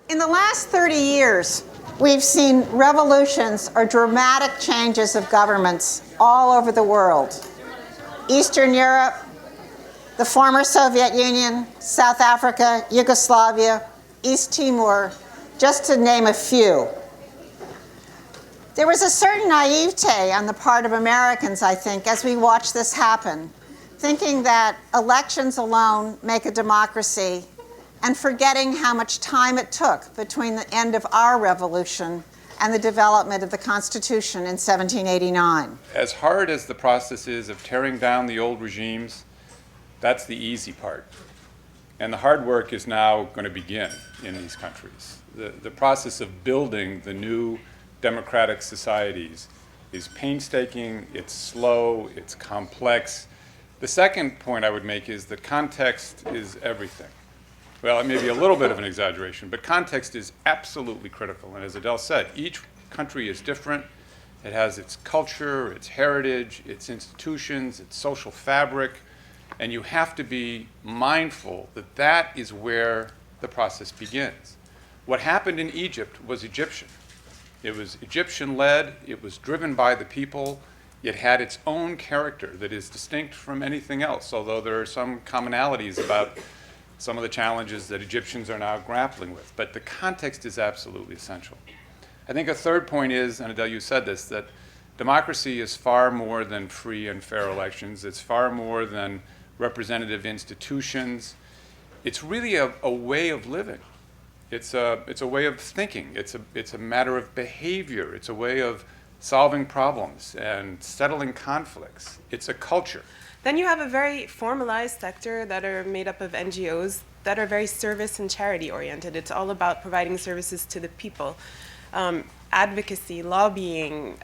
In the last 30 years, we've seen revolutions or dramatic changes of governments all over the world. Eastern Europe, the former Soviet Union, South Africa, Yugoslavia, East Timor, just to name a few. There was a certain naivete on the part of Americans, I think, as we watched this happen, thinking that elections alone make a democracy and forgetting how much time it took between the end of our revolution and the development of the Constitution in 1789. As hard as the process is of tearing down the old regimes, that's the easy part. And the hard work is now going to begin in these countries. The process of building the new democratic societies is painstaking, it's slow, it's complex. The second point I would make is that context is everything. Well, it may be a little bit of an exaggeration, but context is absolutely critical. And as Adele said, each country is different. It has its culture, its heritage, its institutions, its social fabric, and you have to be mindful that that is where the process begins. What happened in Egypt was Egyptian. It was Egyptian-led, it was driven by the people, it had its own character that is distinct from anything else, although there are some commonalities about some of the challenges that Egyptians are now grappling with. But the context is absolutely essential. I think a third point is, and Adele, you said this, that democracy is far more than free and fair elections. It's far more than representative institutions. It's really a way of living. It's a way of thinking. It's a matter of behavior. It's a way of solving problems and settling conflicts. It's a culture. Then you have a very formalized sector that are made up of NGOs that are very service and charity oriented. It's all about providing services to the people. Advocacy, lobbying,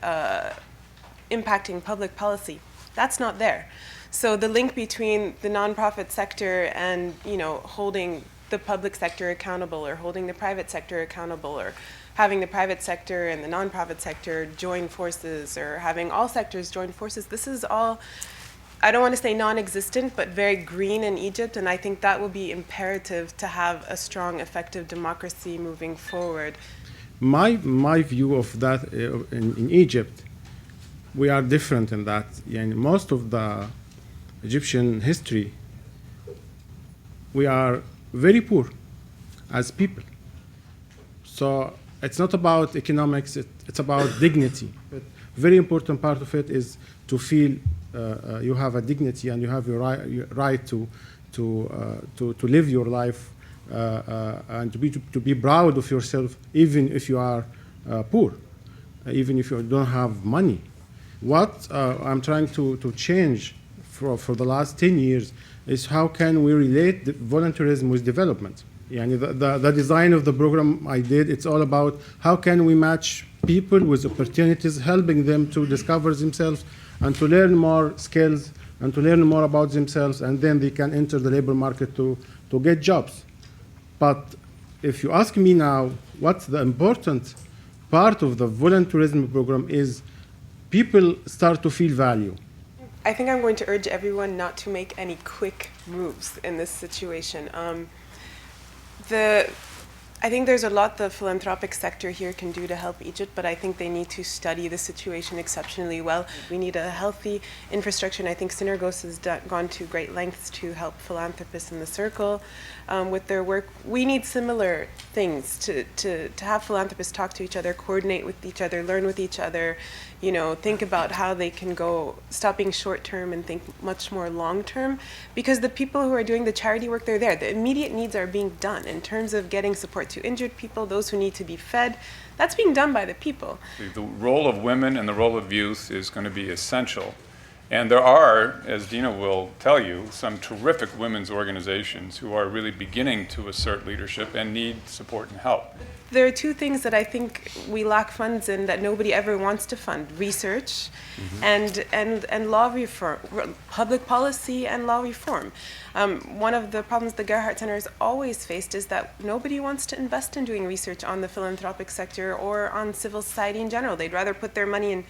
impacting public policy, that's not there. So the link between the nonprofit sector and, holding the public sector accountable or holding the private sector accountable or having the private sector and the nonprofit sector join forces or having all sectors join forces, this is all, I don't want to say non-existent, but very green in Egypt, and I think that will be imperative to have a strong, effective democracy moving forward. My view of that in Egypt, we are different in that. In most of the Egyptian history, we are very poor as people. So it's not about economics, it's about dignity. But very important part of it is to feel you have a dignity and you have your right to live your life and to be proud of yourself, even if you are poor, even if you don't have money. What I'm trying to change for the last 10 years is how can we relate volunteerism with development. The design of the program I did, it's all about how can we match people with opportunities, helping them to discover themselves and to learn more skills and to learn more about themselves, and then they can enter the labor market to get jobs. But if you ask me now, what's the important part of the volunteerism program is people start to feel value. I think I'm going to urge everyone not to make any quick moves in this situation. I think there's a lot the philanthropic sector here can do to help Egypt, but I think they need to study the situation exceptionally well. We need a healthy infrastructure, and I think Synergos has gone to great lengths to help philanthropists in the circle with their work. We need similar things to have philanthropists talk to each other, coordinate with each other, learn with each other, think about how they can stop being short-term and think much more long-term, because the people who are doing the charity work, they're there. The immediate needs are being done in terms of getting support to injured people, those who need to be fed. That's being done by the people. The role of women and the role of youth is going to be essential. And there are, as Dina will tell you, some terrific women's organizations who are really beginning to assert leadership and need support and help. There are two things that I think we lack funds in that nobody ever wants to fund: research and law reform, public policy and law reform. One of the problems the Gerhardt Center has always faced is that nobody wants to invest in doing research on the philanthropic sector or on civil society in general. They'd rather put their money in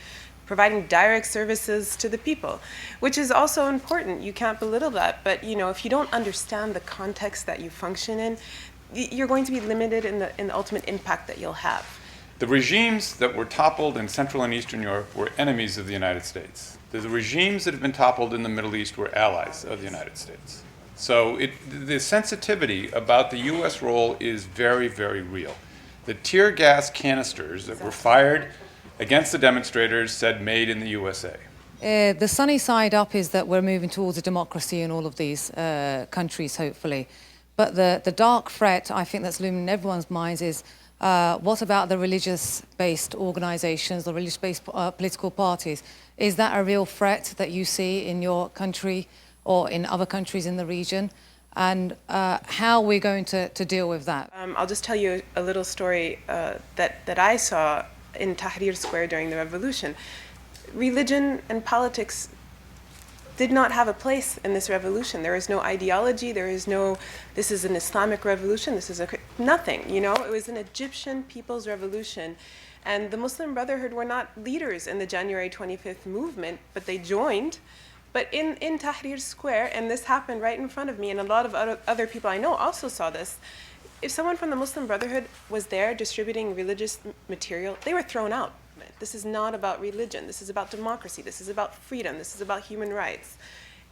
providing direct services to the people, which is also important. You can't belittle that, but if you don't understand the context that you function in, you're going to be limited in the ultimate impact that you'll have. The regimes that were toppled in Central and Eastern Europe were enemies of the United States. The regimes that have been toppled in the Middle East were allies of the United States. So the sensitivity about the U.S. role is very, very real. The tear gas canisters that were fired against the demonstrators said made in the USA. The sunny side up is that we're moving towards a democracy in all of these countries, hopefully. But the dark threat, I think, that's looming in everyone's minds is what about the religious-based organizations, the religious-based political parties? Is that a real threat that you see in your country or in other countries in the region? And how are we going to deal with that? I'll just tell you a little story that I saw in Tahrir Square during the revolution. Religion and politics did not have a place in this revolution. There is no ideology, there is no, this is an Islamic revolution, this is nothing, you know? It was an Egyptian people's revolution. And the Muslim Brotherhood were not leaders in the January 25th movement, but they joined. But in Tahrir Square, and this happened right in front of me, and a lot of other people I know also saw this, if someone from the Muslim Brotherhood was there distributing religious material, they were thrown out. This is not about religion. This is about democracy. This is about freedom. This is about human rights.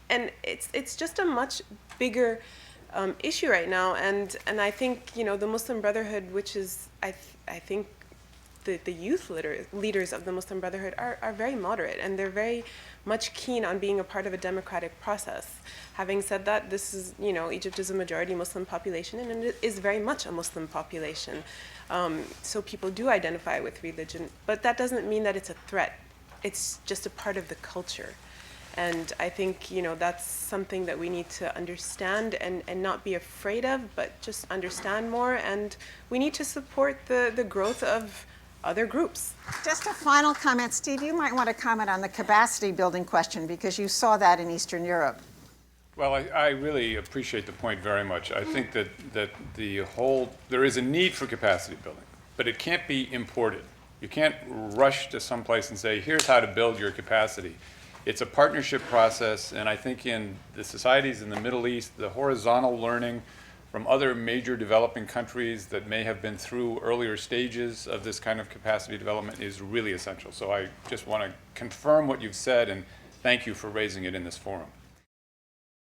And it's just a much bigger issue right now. And I think, you know, the Muslim Brotherhood, which is, I think, the youth leaders of the Muslim Brotherhood are very moderate, and they're very much keen on being a part of a democratic process. Having said that, this is, you know, Egypt is a majority Muslim population, and it is very much a Muslim population. So people do identify with religion, but that doesn't mean that it's a threat. It's just a part of the culture. And I think, you know, that's something that we need to understand and not be afraid of, but just understand more. And we need to support the growth of other groups. Just a final comment. Steve, you might want to comment on the capacity building question because you saw that in Eastern Europe. Well, I really appreciate the point very much. I think that there is a need for capacity building, but it can't be imported. You can't rush to someplace and say, here's how to build your capacity. It's a partnership process, and I think in the societies in the Middle East, the horizontal learning from other major developing countries that may have been through earlier stages of this kind of capacity development is really essential. So I just want to confirm what you've said and thank you for raising it in this forum.